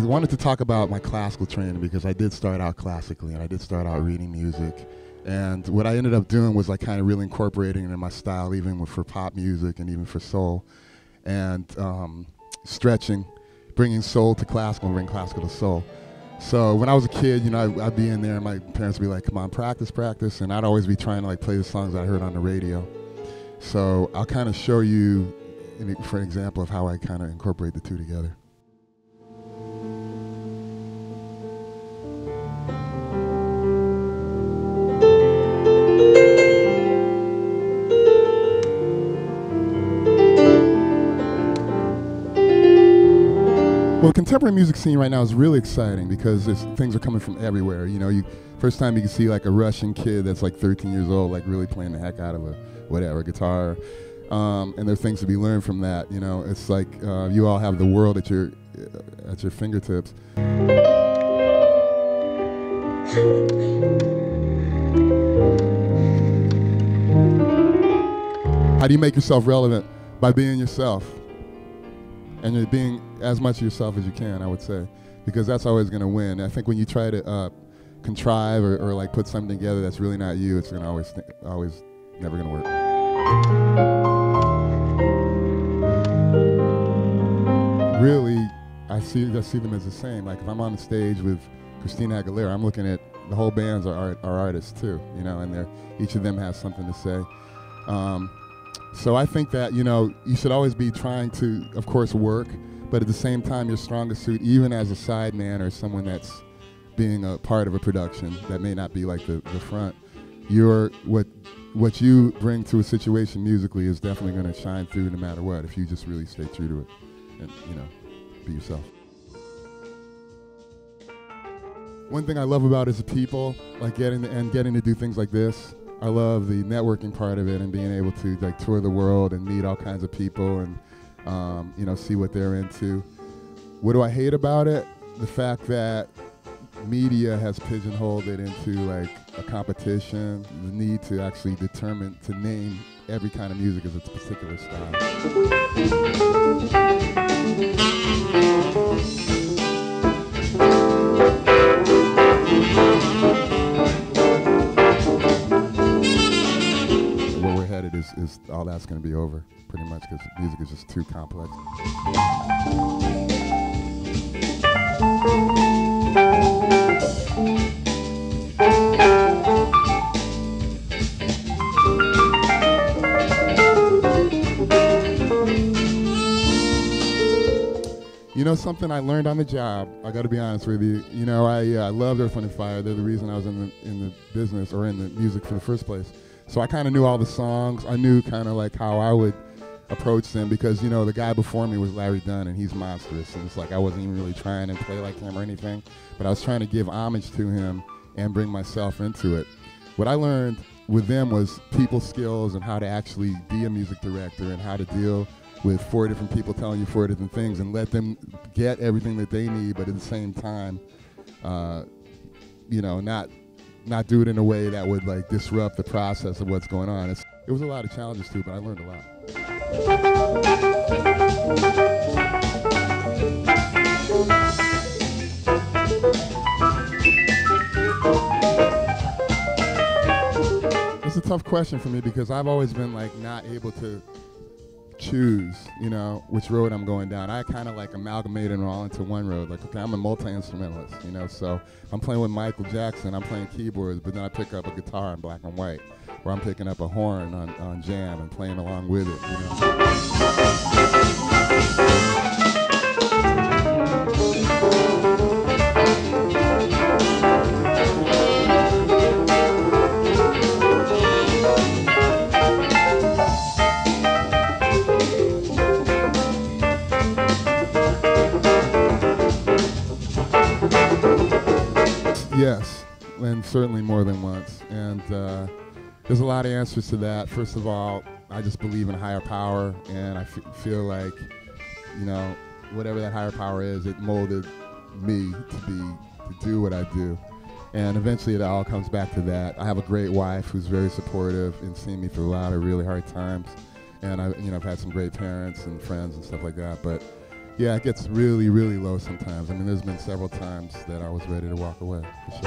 wanted to talk about my classical training because I did start out classically and I did start out reading music. And what I ended up doing was like kind of really incorporating it in my style, even for pop music and even for soul. And stretching, bringing soul to classical and bringing classical to soul. So when I was a kid, you know, I'd be in there and my parents would be like, come on, practice, practice. And I'd always be trying to like play the songs I heard on the radio. So I'll kind of show you, for an example of how I kind of incorporate the two together. Well, the contemporary music scene right now is really exciting because things are coming from everywhere. You know, first time you can see like a Russian kid that's like 13 years old, like really playing the heck out of a guitar, and there are things to be learned from that. You know, it's like you all have the world at your fingertips. How do you make yourself relevant? By being yourself. And you're being as much yourself as you can, I would say, because that's always going to win. I think when you try to contrive or like put something together that's really not you, it's going to always never going to work. Really, I see them as the same. Like if I'm on the stage with Christina Aguilera, I'm looking at the whole bands are artists too, you know, and each of them has something to say. So I think that, you know, you should always be trying to, of course, work, but at the same time, your strongest suit, even as a side man or someone that's being a part of a production that may not be like the front, what you bring to a situation musically is definitely going to shine through no matter what if you just really stay true to it and, you know, be yourself. One thing I love about it is the people, like getting to do things like this. I love the networking part of it and being able to like tour the world and meet all kinds of people and you know, see what they're into. What do I hate about it? The fact that media has pigeonholed it into like a competition, the need to actually name every kind of music as its particular style. Is all that's going to be over pretty much because music is just too complex. You know, something I learned on the job, I got to be honest with you. You know, I loved Earth, Wind & Fire. They're the reason I was in the business or in the music for the first place. So I kind of knew all the songs. I knew kind of like how I would approach them because, you know, the guy before me was Larry Dunn and he's monstrous. And it's like I wasn't even really trying to play like him or anything, but I was trying to give homage to him and bring myself into it. What I learned with them was people skills and how to actually be a music director and how to deal with 4 different people telling you 4 different things and let them get everything that they need, but at the same time, you know, not do it in a way that would like disrupt the process of what's going on. It was a lot of challenges too, but I learned a lot. It's a tough question for me because I've always been like not able to choose, you know, which road I'm going down. I kind of like amalgamated it all into one road. Like, okay, I'm a multi-instrumentalist, you know, so I'm playing with Michael Jackson, I'm playing keyboards, but then I pick up a guitar in black and white, or I'm picking up a horn on jam and playing along with it, you know. Yes, and certainly more than once. And there's a lot of answers to that. First of all, I just believe in a higher power, and I feel like, you know, whatever that higher power is, it molded me to do what I do. And eventually it all comes back to that. I have a great wife who's very supportive and seen me through a lot of really hard times. And I've had some great parents and friends and stuff like that. But Yeah, it gets really, really low sometimes. I mean, there's been several times that I was ready to walk away, for sure.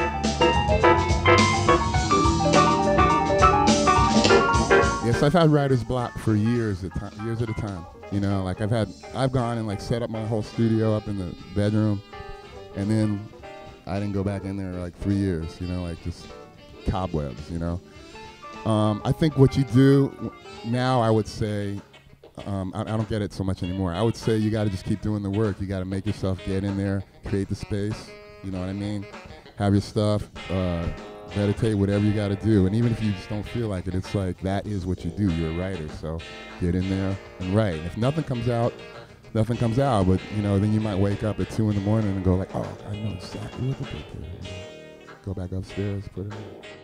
Yes, I've had writer's block for years at a time. You know, like I've gone and like set up my whole studio up in the bedroom, and then I didn't go back in there like 3 years. You know, like just cobwebs. You know, I think what you do now, I would say. I don't get it so much anymore. I would say you got to just keep doing the work. You got to make yourself get in there, create the space. You know what I mean? Have your stuff, meditate, whatever you got to do. And even if you just don't feel like it, it's like that is what you do. You're a writer, so get in there and write. And if nothing comes out, nothing comes out. But you know, then you might wake up at 2 in the morning and go like, oh, I know exactly what the book is. Go back upstairs, put it in.